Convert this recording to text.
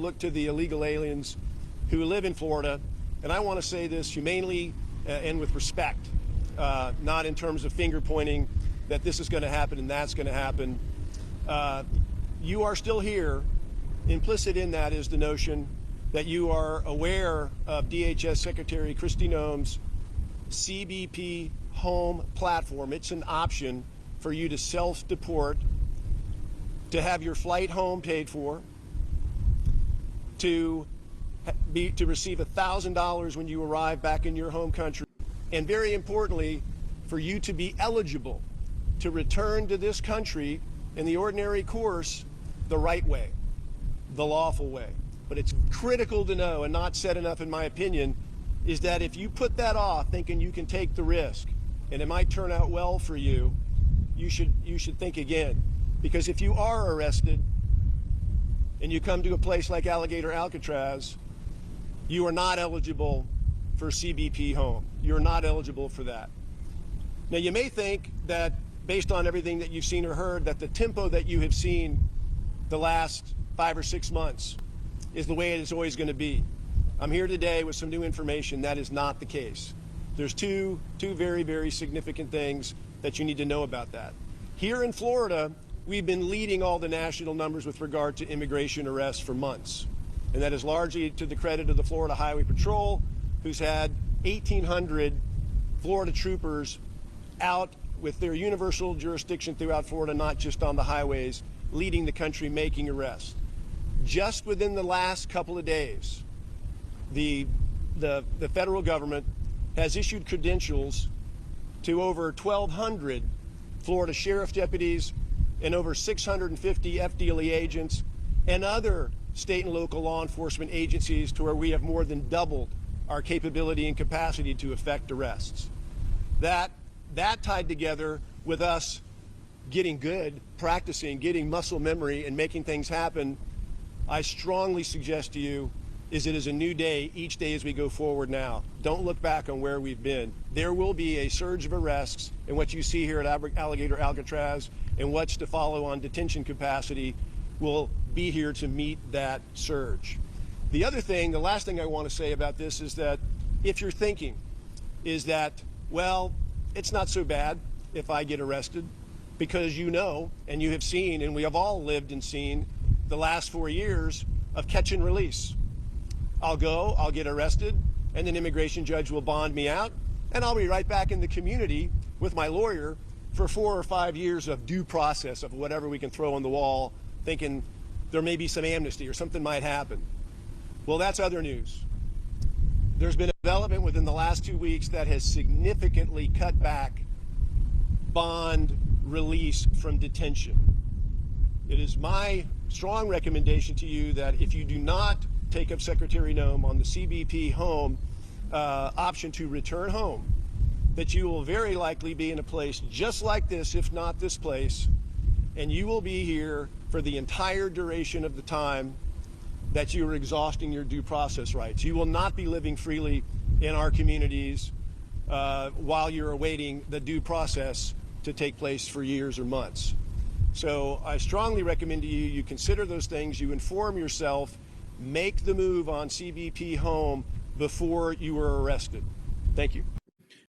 look to the illegal aliens who live in Florida, and I want to say this humanely and with respect, not in terms of finger pointing that this is going to happen and that's going to happen. You are still here. Implicit in that is the notion that you are aware of DHS Secretary Kristi Noem's CBP home platform. It's an option for you to self-deport, to have your flight home paid for, to receive $1,000 when you arrive back in your home country, and very importantly, for you to be eligible to return to this country in the ordinary course the right way, the lawful way. But it's critical to know, and not said enough in my opinion, is that if you put that off thinking you can take the risk and it might turn out well for you, you should think again. Because if you are arrested and you come to a place like Alligator Alcatraz, you are not eligible for CBP home. You're not eligible for that. Now, you may think that based on everything that you've seen or heard, that the tempo that you have seen the last 5 or 6 months is the way it is always going to be. I'm here today with some new information. That is not the case. There's two very, very significant things that you need to know about that. Here in Florida, we've been leading all the national numbers with regard to immigration arrests for months. And that is largely to the credit of the Florida Highway Patrol, who's had 1,800 Florida troopers out with their universal jurisdiction throughout Florida, not just on the highways, leading the country, making arrests. Just within the last couple of days, the federal government has issued credentials to over 1,200 Florida sheriff deputies and over 650 FDLE agents and other state and local law enforcement agencies, to where we have more than doubled our capability and capacity to effect arrests. That tied together with us getting good, practicing, getting muscle memory and making things happen, I strongly suggest to you is it is a new day each day as we go forward now. Don't look back on where we've been. There will be a surge of arrests, and what you see here at Alligator Alcatraz and what's to follow on detention capacity will be here to meet that surge. The other thing, the last thing I want to say about this is that if you're thinking is that, well, it's not so bad if I get arrested, because you know, and you have seen, and we have all lived and seen the last 4 years of catch and release. I'll go, I'll get arrested, and an immigration judge will bond me out, and I'll be right back in the community with my lawyer for 4 or 5 years of due process of whatever we can throw on the wall, thinking there may be some amnesty or something might happen. Well, that's other news. There's been a development within the last 2 weeks that has significantly cut back bond release from detention. It is my strong recommendation to you that if you do not take up Secretary Noem on the CBP home option to return home, that you will very likely be in a place just like this, if not this place, and you will be here for the entire duration of the time that you are exhausting your due process rights. You will not be living freely in our communities while you're awaiting the due process to take place for years or months. So I strongly recommend to you, you consider those things, you inform yourself, make the move on CBP home before you are arrested. Thank you.